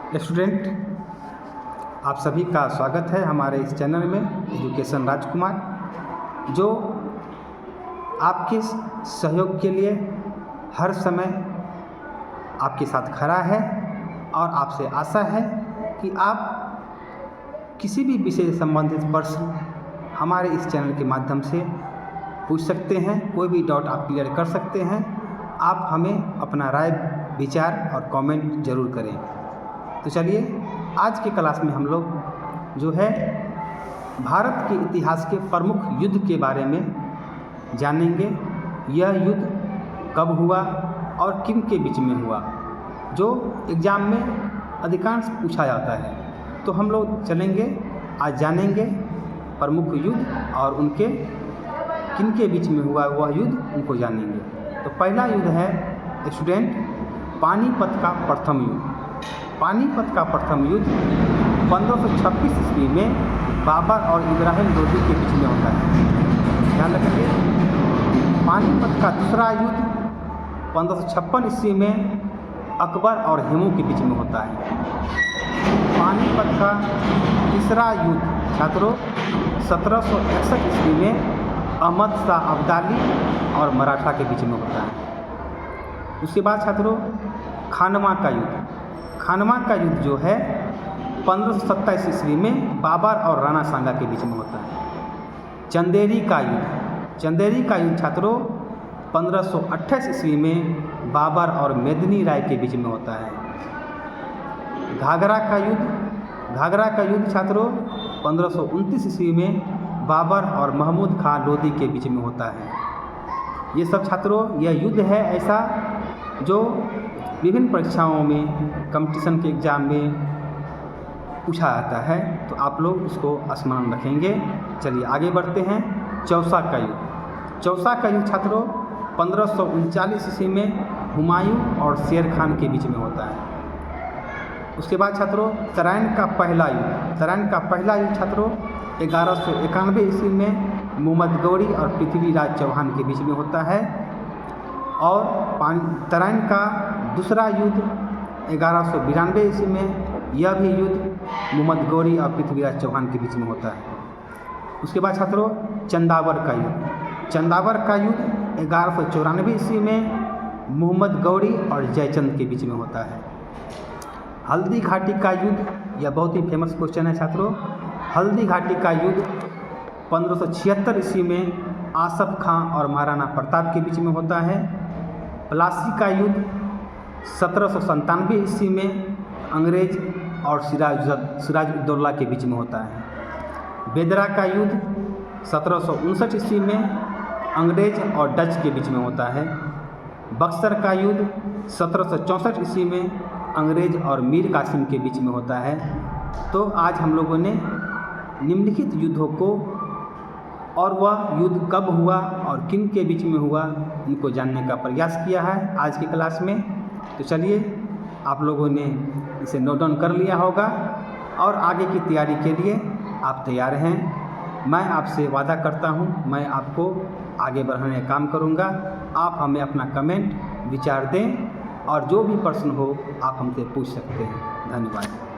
Student, आप सभी का स्वागत है हमारे इस चैनल में एजुकेशन राजकुमार, जो आपके सहयोग के लिए हर समय आपके साथ खड़ा है और आपसे आशा है कि आप किसी भी विषय से संबंधित प्रश्न हमारे इस चैनल के माध्यम से पूछ सकते हैं। कोई भी डाउट आप क्लियर कर सकते हैं। आप हमें अपना राय, विचार और कमेंट ज़रूर करें। तो चलिए, आज के क्लास में हम लोग जो है भारत के इतिहास के प्रमुख युद्ध के बारे में जानेंगे। यह युद्ध कब हुआ और किन के बीच में हुआ, जो एग्ज़ाम में अधिकांश पूछा जाता है। तो हम लोग चलेंगे, आज जानेंगे प्रमुख युद्ध और उनके किन के बीच में हुआ वह युद्ध, उनको जानेंगे। तो पहला युद्ध है स्टूडेंट, पानीपत का प्रथम युद्ध। पानीपत का प्रथम युद्ध 1526 ईस्वी में बाबर और इब्राहिम लोदी के बीच में होता है। ध्यान रखेंगे। पानीपत का दूसरा युद्ध 1556 ईस्वी में अकबर और हेमू के बीच में होता है। पानीपत का तीसरा युद्ध छात्रों 1761 ईस्वी में अहमद शाह अब्दाली और मराठा के बीच में होता है। उसके बाद छात्रों खानवा का युद्ध। खानवा का युद्ध जो है 1527 ईस्वी में बाबर और राणा सांगा के बीच में होता है। चंदेरी का युद्ध। चंदेरी का युद्ध छात्रों 1528 ईस्वी में बाबर और मेदिनी राय के बीच में होता है। घाघरा का युद्ध। घाघरा का युद्ध छात्रों 1529 ईस्वी में बाबर और महमूद खां लोदी के बीच में होता है। ये सब छात्रों, यह युद्ध है ऐसा जो विभिन्न परीक्षाओं में, कंपटीशन के एग्ज़ाम में पूछा जाता है। तो आप लोग इसको स्मरण रखेंगे। चलिए आगे बढ़ते हैं। चौसा का युद्ध। चौसा का युद्ध छात्रों 1539 ईस्वी में हुमायूं और शेर खान के बीच में होता है। उसके बाद छात्रों तराइन का पहला युद्ध। तराइन का पहला युद्ध छात्रों 1191 ईस्वी में मोहम्मद गौरी और पृथ्वीराज चौहान के बीच में होता है। और तराइन का दूसरा युद्ध 1192 ईस्वी में, यह भी युद्ध मोहम्मद गौरी और पृथ्वीराज चौहान के बीच में होता है। उसके बाद छात्रों चंदावर का युद्ध। चंदावर का युद्ध 1194 ईस्वी में मोहम्मद गौरी और जयचंद के बीच में होता है। हल्दी घाटी का युद्ध, यह बहुत ही फेमस क्वेश्चन है छात्रों। हल्दी घाटी का युद्ध 1576 ईस्वी में आसफ खां और महाराणा प्रताप के बीच में होता है। प्लासी का युद्ध 1797 ईस्वी में अंग्रेज और सिराजुद्दौला के बीच में होता है। बेदरा का युद्ध 1759 ईस्वी में अंग्रेज और डच के बीच में होता है। बक्सर का युद्ध 1764 ईस्वी में अंग्रेज और मीर कासिम के बीच में होता है। तो आज हम लोगों ने निम्नलिखित युद्धों को और वह युद्ध कब हुआ और किन के बीच में हुआ, इनको जानने का प्रयास किया है आज की क्लास में। तो चलिए, आप लोगों ने इसे नोट डाउन कर लिया होगा और आगे की तैयारी के लिए आप तैयार हैं। मैं आपसे वादा करता हूं, मैं आपको आगे बढ़ाने का काम करूंगा। आप हमें अपना कमेंट, विचार दें और जो भी प्रश्न हो आप हमसे पूछ सकते हैं। धन्यवाद।